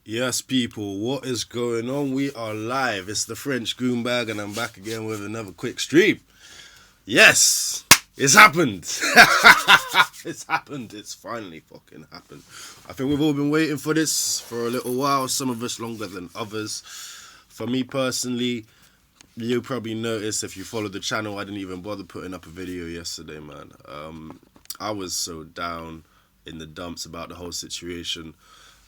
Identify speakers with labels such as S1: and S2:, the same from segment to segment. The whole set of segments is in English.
S1: Yes, people, what is going on? We are live. It's the French Goombag, and I'm back again with another quick stream. Yes, it's happened. It's happened. It's finally fucking happened. I think we've all been waiting for this for a little while, some of us longer than others. For me personally, you probably noticed if you follow the channel, I didn't even bother putting up a video yesterday, man. I was so down in the dumps about the whole situation.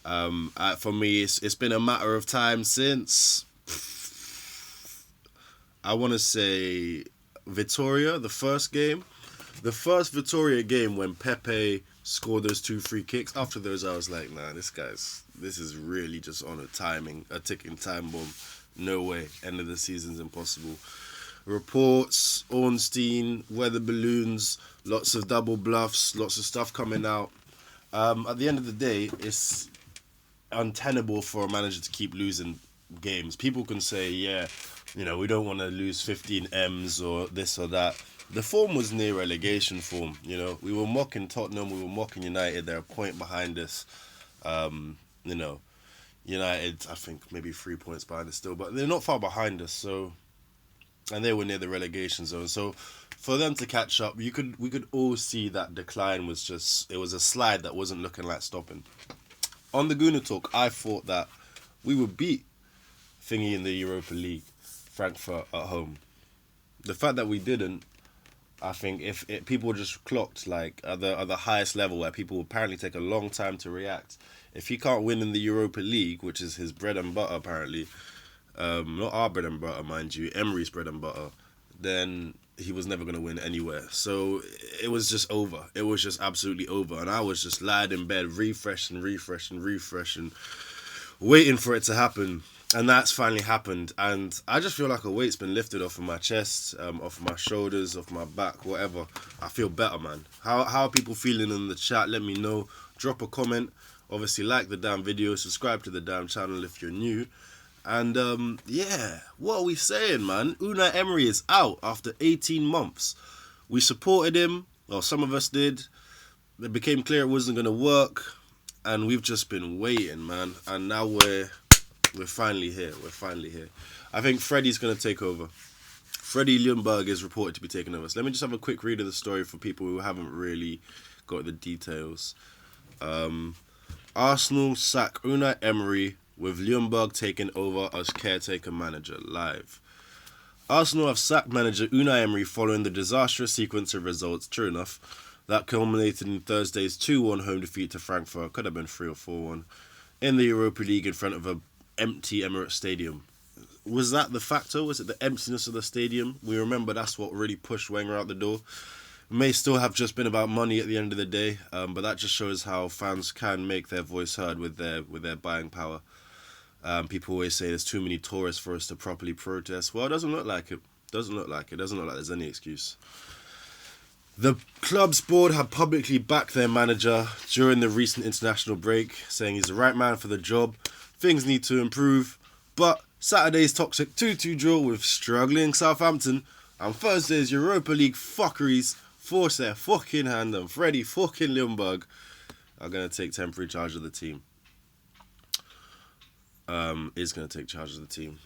S1: For me, it's been a matter of time since I want to say Vitoria, the first game, the first Vitoria game when Pepe scored those 2 free kicks. After those, I was like, nah, this is really just on a ticking time bomb. No way, end of the season's impossible. Reports, Ornstein, weather balloons, lots of double bluffs, lots of stuff coming out. At the end of the day, it's untenable for a manager to keep losing games. People can say, yeah, we don't want to lose 15 M's or this or that. The form was near relegation form. We were mocking Tottenham, we were mocking United. They're a point behind us. United, I think maybe 3 points behind us still, but they're not far behind us. So, and they were near the relegation zone. So, for them to catch up, we could all see that decline was it was a slide that wasn't looking like stopping. On the Gooooo Talk, I thought that we would beat Thingy in the Europa League, Frankfurt at home. The fact that we didn't, I think if people just clocked like at the highest level where people apparently take a long time to react. If he can't win in the Europa League, which is his bread and butter apparently, not our bread and butter, mind you, Emery's bread and butter, then he was never going to win anywhere. So it was just over. It was just absolutely over. And I was just lying in bed, refreshing, waiting for it to happen. And that's finally happened. And I just feel like a weight's been lifted off of my chest, off of my shoulders, off my back, whatever. I feel better, man. How are people feeling in the chat? Let me know. Drop a comment. Obviously, like the damn video. Subscribe to the damn channel if you're new. And, what are we saying, man? Unai Emery is out after 18 months. We supported him, or some of us did. It became clear it wasn't going to work, and we've just been waiting, man. And now we're finally here. I think Freddie's going to take over. Freddie Ljungberg is reported to be taking over. So let me just have a quick read of the story for people who haven't really got the details. Arsenal sack Unai Emery, with Ljungberg taking over as caretaker manager. Live. Arsenal have sacked manager Unai Emery following the disastrous sequence of results, true enough, that culminated in Thursday's 2-1 home defeat to Frankfurt, could have been 3 or 4-1, in the Europa League in front of an empty Emirates Stadium. Was that the factor? Was it the emptiness of the stadium? We remember that's what really pushed Wenger out the door. It may still have just been about money at the end of the day, but that just shows how fans can make their voice heard with their buying power. People always say there's too many tourists for us to properly protest. Well, it doesn't look like it. Doesn't look like there's any excuse. The club's board have publicly backed their manager during the recent international break, saying he's the right man for the job. Things need to improve, but Saturday's toxic 2-2 draw with struggling Southampton and Thursday's Europa League fuckeries force their fucking hand, and Freddie fucking Ljungberg are going to take temporary charge of the team. Is going to take charge of the team.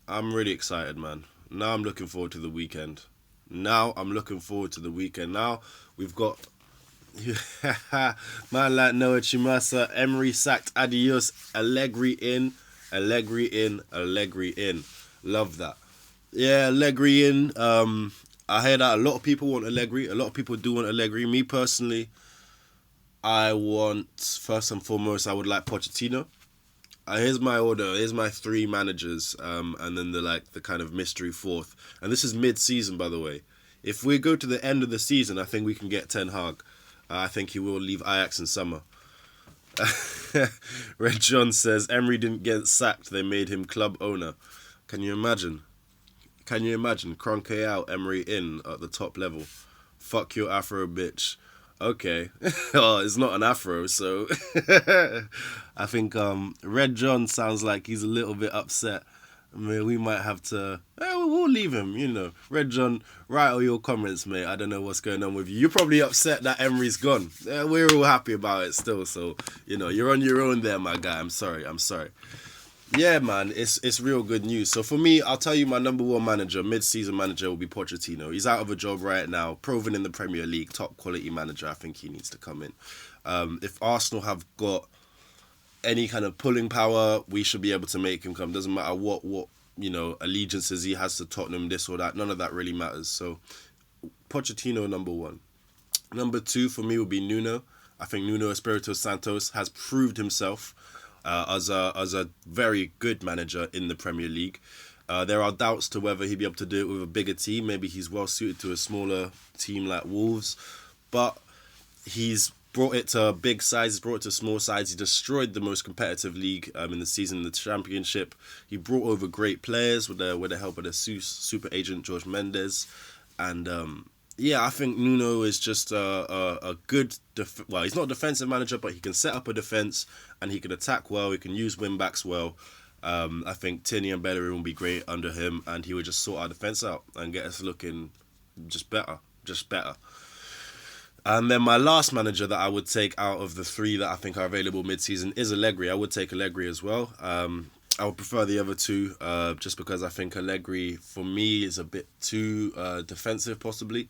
S1: I'm really excited, man. Now I'm looking forward to the weekend. Now we've got man like Noah Chimasa, Emery sacked, adios, Allegri in. Love that. Yeah, Allegri in. I hear that a lot of people want Allegri. A lot of people do want Allegri. Me personally, first and foremost, I would like Pochettino. Here's my order. Here's my 3 managers, and then the kind of mystery fourth. And this is mid-season, by the way. If we go to the end of the season, I think we can get Ten Hag. I think he will leave Ajax in summer. Red John says Emery didn't get sacked. They made him club owner. Can you imagine? Kroenke out, Emery in at the top level. Fuck your Afro, bitch. Okay. Well, it's not an Afro, so I think Red John sounds like he's a little bit upset. I mean, we might have to... we'll leave him. You know, Red John, write all your comments, mate. I don't know what's going on with you. You're probably upset that Emery's gone. We're all happy about it still. So you know, you're on your own there, my guy. I'm sorry. Yeah, man, it's real good news. So for me, I'll tell you my number one manager, mid-season manager, will be Pochettino. He's out of a job right now, proven in the Premier League, top quality manager. I think he needs to come in. If Arsenal have got any kind of pulling power, we should be able to make him come. Doesn't matter what you know, allegiances he has to Tottenham, this or that. None of that really matters. So Pochettino, number one. Number two for me will be Nuno. I think Nuno Espirito Santos has proved himself as a very good manager in the Premier League. There are doubts to whether he'd be able to do it with a bigger team. Maybe he's well suited to a smaller team like Wolves, but he's brought it to big size, he's brought it to small size. He destroyed the most competitive league in the season, in the Championship. He brought over great players with the help of the super agent George Mendes, and yeah, I think Nuno is just a good... well, he's not a defensive manager, but he can set up a defence and he can attack well. He can use wing-backs well. I think Tierney and Bellerin will be great under him, and he would just sort our defence out and get us looking just better. And then my last manager that I would take out of the three that I think are available mid-season is Allegri. I would take Allegri as well. I would prefer the other two just because I think Allegri, for me, is a bit too defensive, possibly.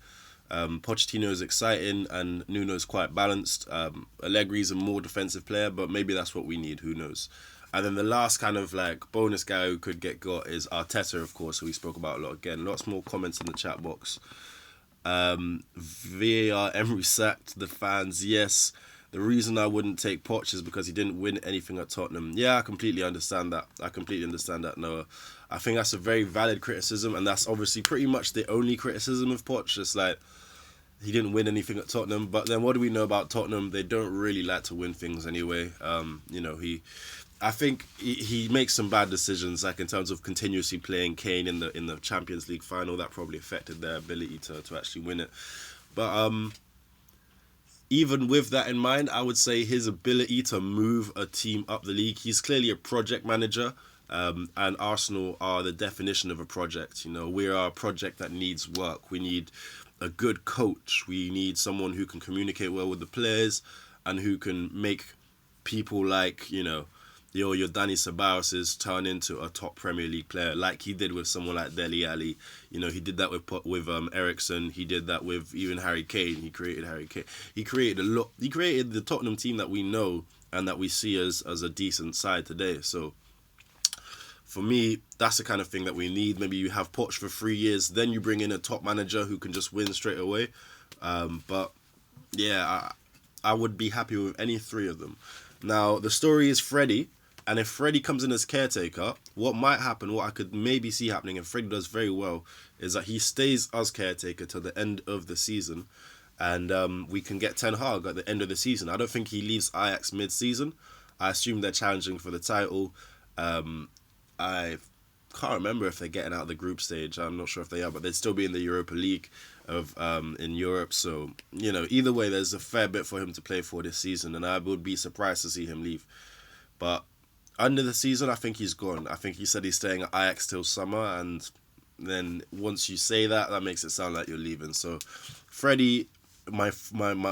S1: Pochettino is exciting and Nuno is quite balanced. Allegri is a more defensive player, but maybe that's what we need. Who knows? And then the last kind of like bonus guy who could get got is Arteta, of course, who we spoke about a lot. Again, lots more comments in the chat box. VAR, Emery sacked, the fans, yes. The reason I wouldn't take Poch is because he didn't win anything at Tottenham. Yeah, I completely understand that. Noah. I think that's a very valid criticism, and that's obviously pretty much the only criticism of Poch. Just like, he didn't win anything at Tottenham. But then what do we know about Tottenham? They don't really like to win things anyway. You know, I think he makes some bad decisions, like in terms of continuously playing Kane in the Champions League final. That probably affected their ability to actually win it. But even with that in mind, I would say his ability to move a team up the league, he's clearly a project manager, and Arsenal are the definition of a project. You know, we are a project that needs work. We need a good coach. We need someone who can communicate well with the players and who can make people like, you know, your Dani Ceballos turn into a top Premier League player, like he did with someone like Dele Alli. You know, he did that with Eriksen. He did that with even Harry Kane. He created Harry Kane. He created a lot. He created the Tottenham team that we know and that we see as a decent side today. So for me, that's the kind of thing that we need. Maybe you have Poch for 3 years, then you bring in a top manager who can just win straight away. But yeah, I would be happy with any three of them. Now, the story is Freddie. And if Freddie comes in as caretaker, what might happen, what I could maybe see happening, and Freddie does very well, is that he stays as caretaker till the end of the season. And we can get Ten Hag at the end of the season. I don't think he leaves Ajax mid-season. I assume they're challenging for the title. I can't remember if they're getting out of the group stage. I'm not sure if they are, but they'd still be in the Europa League in Europe. So, you know, either way, there's a fair bit for him to play for this season. And I would be surprised to see him leave. But under the season, I think he's gone. I think he said he's staying at Ajax till summer, and then once you say that, that makes it sound like you're leaving. So, Freddie, my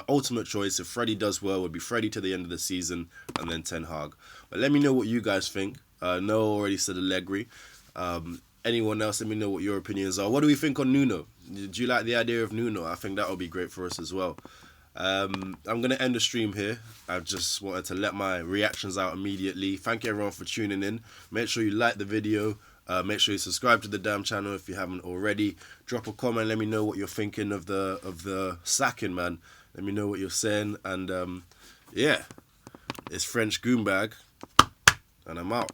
S1: ultimate choice, if Freddie does well, would be Freddie to the end of the season, and then Ten Hag. But let me know what you guys think. Noah already said Allegri. Anyone else, let me know what your opinions are. What do we think on Nuno? Do you like the idea of Nuno? I think that would be great for us as well. I'm going to end the stream here. I just wanted to let my reactions out immediately. Thank you everyone for tuning in. Make sure you like the video. Make sure you subscribe to the damn channel if you haven't already. Drop a comment. Let me know what you're thinking of the sacking, man. Let me know what you're saying. And yeah, it's French Goombag, and I'm out.